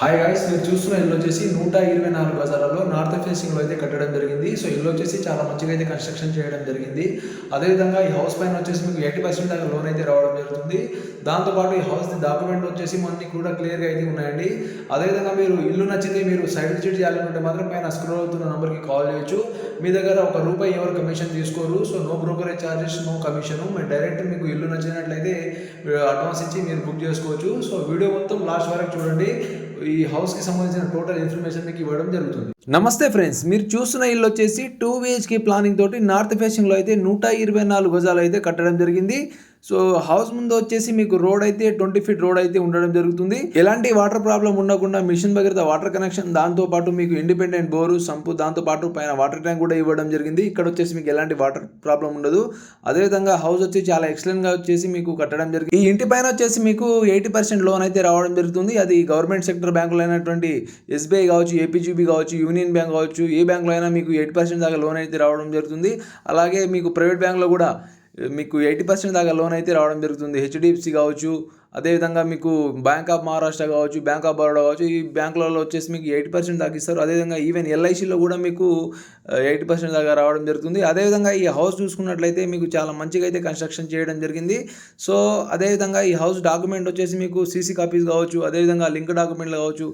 Hi guys, మీరు చూస్తున్న ఇల్లు వచ్చేసి 124 గజాలలో నార్త్ ఫేసింగ్లో అయితే కట్టడం జరిగింది. సో ఇల్లు వచ్చేసి చాలా మంచిగా అయితే కన్స్ట్రక్షన్ చేయడం జరిగింది. అదేవిధంగా ఈ హౌస్ పైన వచ్చేసి మీకు 80% దాకా లోన్ అయితే రావడం జరుగుతుంది. దాంతోపాటు ఈ హౌస్ డాక్యుమెంట్ వచ్చేసి అన్ని కూడా క్లియర్గా అయితే ఉన్నాయండి. అదేవిధంగా మీరు ఇల్లు నచ్చితే మీరు సైట్ విజిట్ చేయాలనుకుంటే మాత్రం పైన స్క్రోల్ అవుతున్న నెంబర్కి కాల్ చేయొచ్చు. మీ దగ్గర ₹1 ఎవరు కమిషన్ తీసుకోరు. So no brokerage charges, no commission. మీరు డైరెక్ట్ మీకు ఇల్లు నచ్చినట్లయితే అడ్వాన్స్ ఇచ్చి మీరు బుక్ చేసుకోవచ్చు. సో వీడియో మొత్తం లాస్ట్ వరకు చూడండి. ఈ హౌస్కి సంబంధించిన టోటల్ ఇన్ఫర్మేషన్ మీకు ఇవ్వడం జరుగుతుంది. నమస్తే ఫ్రెండ్స్, మీరు చూస్తున్న ఇల్లు వచ్చేసి 2 BHK ప్లానింగ్ తోటి నార్త్ ఫేసింగ్లో అయితే 124 గజాలు అయితే కట్టడం జరిగింది. సో హౌస్ ముందు వచ్చేసి మీకు రోడ్ అయితే 20 ఫీట్ రోడ్ అయితే ఉండడం జరుగుతుంది. ఎలాంటి వాటర్ ప్రాబ్లం ఉండకుండా మిషన్ భగీరథ వాటర్ కనెక్షన్, దాంతో పాటు మీకు ఇండిపెండెంట్ బోరు, సంపు, దాంతో పాటు పైన వాటర్ ట్యాంక్ కూడా ఇవ్వడం జరిగింది. ఇక్కడ వచ్చేసి మీకు ఎలాంటి వాటర్ ప్రాబ్లం ఉండదు. అదేవిధంగా హౌస్ వచ్చి చాలా ఎక్సలెంట్ గా వచ్చేసి మీకు కట్టడం జరిగింది. ఈ ఇంటి పైన వచ్చేసి మీకు 80% లోన్ అయితే రావడం జరుగుతుంది. అది గవర్నమెంట్ సెక్టర్ బ్యాంకులు అయినటువంటి SBI కావచ్చు, APGB కావచ్చు, యూనియన్ బ్యాంక్ కావచ్చు, ఏ బ్యాంకులో అయినా మీకు 80% దాకా లోన్ అయితే రావడం జరుగుతుంది. అలాగే మీకు ప్రైవేట్ బ్యాంకులో కూడా మీకు 80% దాకా లోన్ అయితే రావడం జరుగుతుంది. HDFC కావచ్చు, అదేవిధంగా మీకు బ్యాంక్ ఆఫ్ మహారాష్ట్ర కావచ్చు, బ్యాంక్ ఆఫ్ బరోడా కావచ్చు, ఈ బ్యాంకులలో వచ్చేసి మీకు 80% దాకా ఇస్తారు. అదేవిధంగా ఈవెన్ LICలో కూడా మీకు 80% దాకా రావడం జరుగుతుంది. అదేవిధంగా ఈ హౌస్ చూసుకున్నట్లయితే మీకు చాలా మంచిగా అయితే కన్స్ట్రక్షన్ చేయడం జరిగింది. సో అదేవిధంగా ఈ హౌస్ డాక్యుమెంట్ వచ్చేసి మీకు CC కాపీస్ కావచ్చు, అదేవిధంగా లింక్ డాక్యుమెంట్లు కావచ్చు,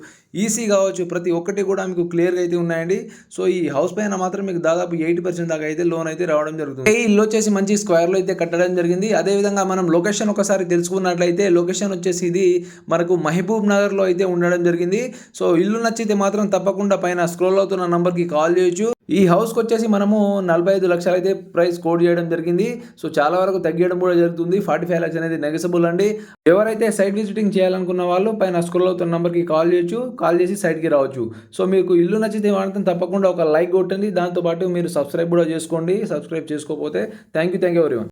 EC కావచ్చు, ప్రతి ఒక్కటి కూడా మీకు క్లియర్గా అయితే ఉన్నాయండి. సో ఈ హౌస్ పైన మాత్రం మీకు దాదాపు 80% దాకా అయితే లోన్ అయితే రావడం జరుగుతుంది. ఈ ఇల్లు వచ్చేసి మంచి స్క్వేర్లో అయితే కట్టడం జరిగింది. అదేవిధంగా మనం లొకేషన్ ఒకసారి తెలుసుకున్నట్లయితే లొకేషన్ వచ్చేసి ఇది మనకు మహబూబ్ నగర్లో అయితే ఉండడం జరిగింది. సో ఇల్లు నచ్చితే మాత్రం తప్పకుండా పైన స్క్రోల్ అవుతున్న నంబర్కి కాల్ చేయొచ్చు. ఈ హౌస్కి వచ్చేసి మనము 45 లక్షలు అయితే ప్రైస్ కోట్ చేయడం జరిగింది. సో చాలా వరకు తగ్గడం కూడా జరుగుతుంది. 45 lakhs అనేది నెగసబుల్ అండి. ఎవరైతే సైట్ విజిటింగ్ చేయాలనుకున్న వాళ్ళు పైన స్క్రోల్ అవుతున్న నెంబర్కి కాల్ చేయొచ్చు. కాల్ చేసి సైట్కి రావచ్చు. సో మీకు ఇల్లు నచ్చితే మాత్రం తప్పకుండా ఒక లైక్ కొట్టండి. దాంతోపాటు మీరు సబ్స్క్రైబ్ కూడా చేసుకోండి, సబ్స్క్రైబ్ చేసుకోకపోతే. Thank you everyone.